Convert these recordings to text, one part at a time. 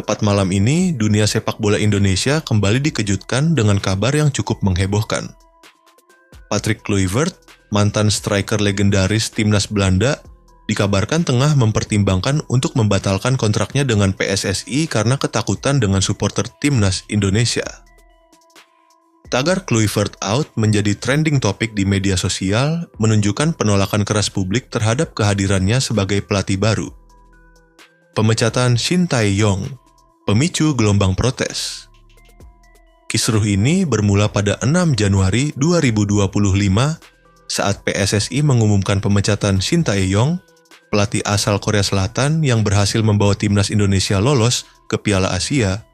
Tepat malam ini, dunia sepak bola Indonesia kembali dikejutkan dengan kabar yang cukup menghebohkan. Patrick Kluivert, mantan striker legendaris timnas Belanda, dikabarkan tengah mempertimbangkan untuk membatalkan kontraknya dengan PSSI karena ketakutan dengan supporter timnas Indonesia. Tagar Kluivert out menjadi trending topik di media sosial, menunjukkan penolakan keras publik terhadap kehadirannya sebagai pelatih baru. Pemecatan Shin Tae-yong, pemicu gelombang protes. Kisruh ini bermula pada 6 Januari 2025 saat PSSI mengumumkan pemecatan Shin Tae-yong, pelatih asal Korea Selatan yang berhasil membawa timnas Indonesia lolos ke Piala Asia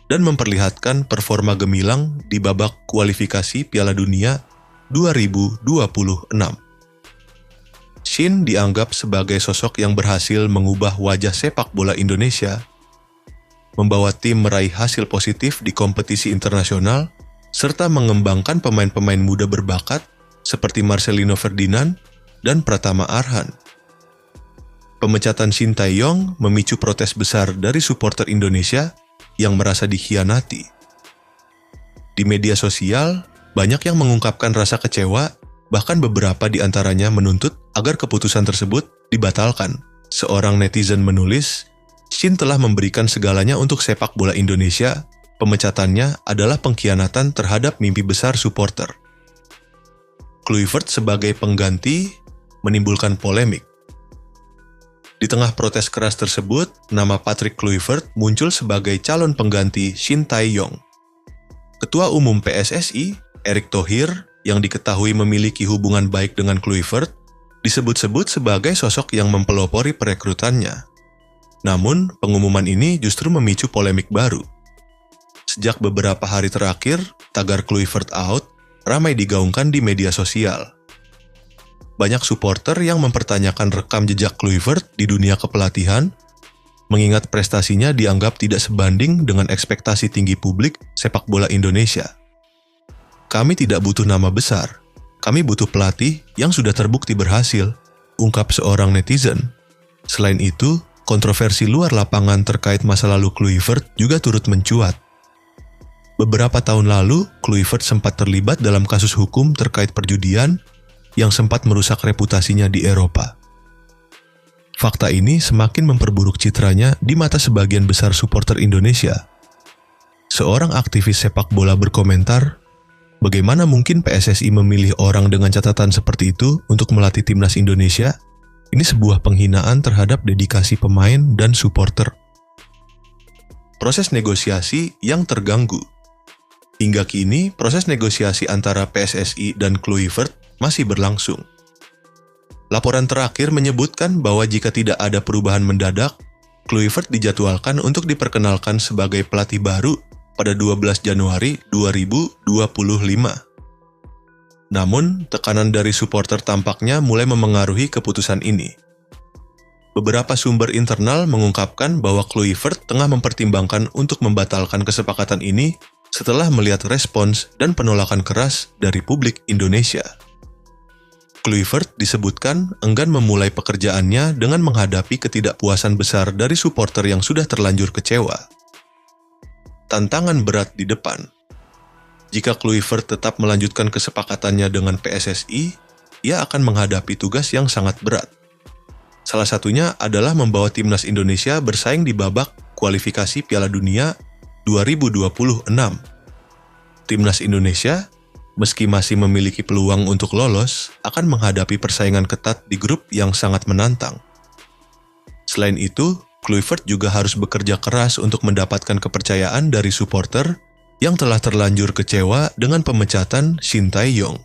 dan memperlihatkan performa gemilang di babak kualifikasi Piala Dunia 2026. Shin dianggap sebagai sosok yang berhasil mengubah wajah sepak bola Indonesia, membawa tim meraih hasil positif di kompetisi internasional, serta mengembangkan pemain-pemain muda berbakat seperti Marcelino Ferdinand dan Pratama Arhan. Pemecatan Shin Tae-yong memicu protes besar dari supporter Indonesia yang merasa dikhianati. Di media sosial, banyak yang mengungkapkan rasa kecewa, bahkan beberapa di antaranya menuntut agar keputusan tersebut dibatalkan. Seorang netizen menulis, Shin telah memberikan segalanya untuk sepak bola Indonesia, pemecatannya adalah pengkhianatan terhadap mimpi besar supporter. Kluivert sebagai pengganti menimbulkan polemik. Di tengah protes keras tersebut, nama Patrick Kluivert muncul sebagai calon pengganti Shin Tae-yong. Ketua Umum PSSI, Erick Thohir, yang diketahui memiliki hubungan baik dengan Kluivert, disebut-sebut sebagai sosok yang mempelopori perekrutannya. Namun, pengumuman ini justru memicu polemik baru. Sejak beberapa hari terakhir, tagar Kluivert out ramai digaungkan di media sosial. Banyak supporter yang mempertanyakan rekam jejak Kluivert di dunia kepelatihan, mengingat prestasinya dianggap tidak sebanding dengan ekspektasi tinggi publik sepak bola Indonesia. Kami tidak butuh nama besar, kami butuh pelatih yang sudah terbukti berhasil, ungkap seorang netizen. Selain itu, kontroversi luar lapangan terkait masa lalu Kluivert juga turut mencuat. Beberapa tahun lalu, Kluivert sempat terlibat dalam kasus hukum terkait perjudian yang sempat merusak reputasinya di Eropa. Fakta ini semakin memperburuk citranya di mata sebagian besar supporter Indonesia. Seorang aktivis sepak bola berkomentar, bagaimana mungkin PSSI memilih orang dengan catatan seperti itu untuk melatih timnas Indonesia? Ini sebuah penghinaan terhadap dedikasi pemain dan supporter. Proses negosiasi yang terganggu. Hingga kini, proses negosiasi antara PSSI dan Kluivert masih berlangsung. Laporan terakhir menyebutkan bahwa jika tidak ada perubahan mendadak, Kluivert dijadwalkan untuk diperkenalkan sebagai pelatih baru pada 12 Januari 2025. Namun, tekanan dari supporter tampaknya mulai memengaruhi keputusan ini. Beberapa sumber internal mengungkapkan bahwa Kluivert tengah mempertimbangkan untuk membatalkan kesepakatan ini setelah melihat respons dan penolakan keras dari publik Indonesia. Kluivert disebutkan enggan memulai pekerjaannya dengan menghadapi ketidakpuasan besar dari supporter yang sudah terlanjur kecewa. Tantangan berat di depan. Jika Kluivert tetap melanjutkan kesepakatannya dengan PSSI, ia akan menghadapi tugas yang sangat berat. Salah satunya adalah membawa timnas Indonesia bersaing di babak kualifikasi Piala Dunia 2026. Timnas Indonesia, meski masih memiliki peluang untuk lolos, akan menghadapi persaingan ketat di grup yang sangat menantang. Selain itu, Kluivert juga harus bekerja keras untuk mendapatkan kepercayaan dari supporter yang telah terlanjur kecewa dengan pemecatan Shin Tae-yong.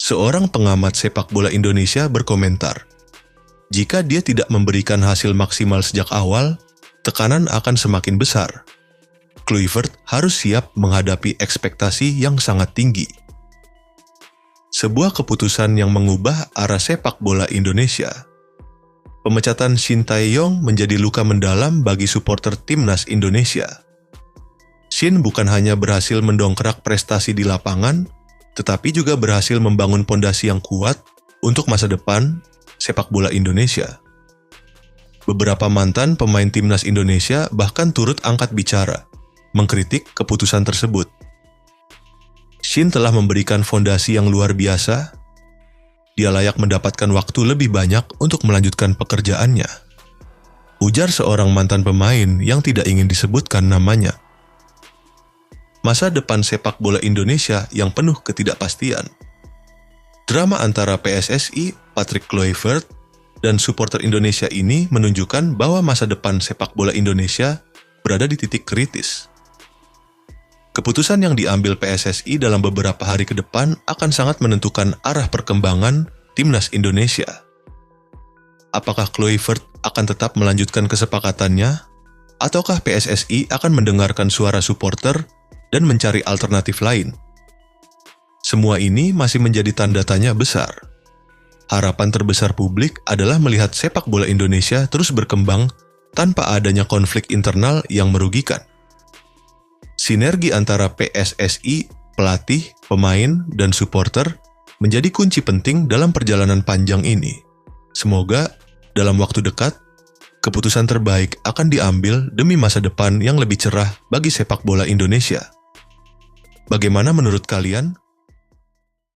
Seorang pengamat sepak bola Indonesia berkomentar, jika dia tidak memberikan hasil maksimal sejak awal, tekanan akan semakin besar. Kluivert harus siap menghadapi ekspektasi yang sangat tinggi. Sebuah keputusan yang mengubah arah sepak bola Indonesia. Pemecatan Shin Tae-yong menjadi luka mendalam bagi supporter timnas Indonesia. Shin bukan hanya berhasil mendongkrak prestasi di lapangan, tetapi juga berhasil membangun pondasi yang kuat untuk masa depan sepak bola Indonesia. Beberapa mantan pemain timnas Indonesia bahkan turut angkat bicara, mengkritik keputusan tersebut. Shin telah memberikan fondasi yang luar biasa. Dia layak mendapatkan waktu lebih banyak untuk melanjutkan pekerjaannya, ujar seorang mantan pemain yang tidak ingin disebutkan namanya. Masa depan sepak bola Indonesia yang penuh ketidakpastian. Drama antara PSSI, Patrick Kluivert, dan supporter Indonesia ini menunjukkan bahwa masa depan sepak bola Indonesia berada di titik kritis. Keputusan yang diambil PSSI dalam beberapa hari ke depan akan sangat menentukan arah perkembangan timnas Indonesia. Apakah Kluivert akan tetap melanjutkan kesepakatannya, ataukah PSSI akan mendengarkan suara supporter dan mencari alternatif lain? Semua ini masih menjadi tanda tanya besar. Harapan terbesar publik adalah melihat sepak bola Indonesia terus berkembang tanpa adanya konflik internal yang merugikan. Sinergi antara PSSI, pelatih, pemain, dan supporter menjadi kunci penting dalam perjalanan panjang ini. Semoga dalam waktu dekat, keputusan terbaik akan diambil demi masa depan yang lebih cerah bagi sepak bola Indonesia. Bagaimana menurut kalian?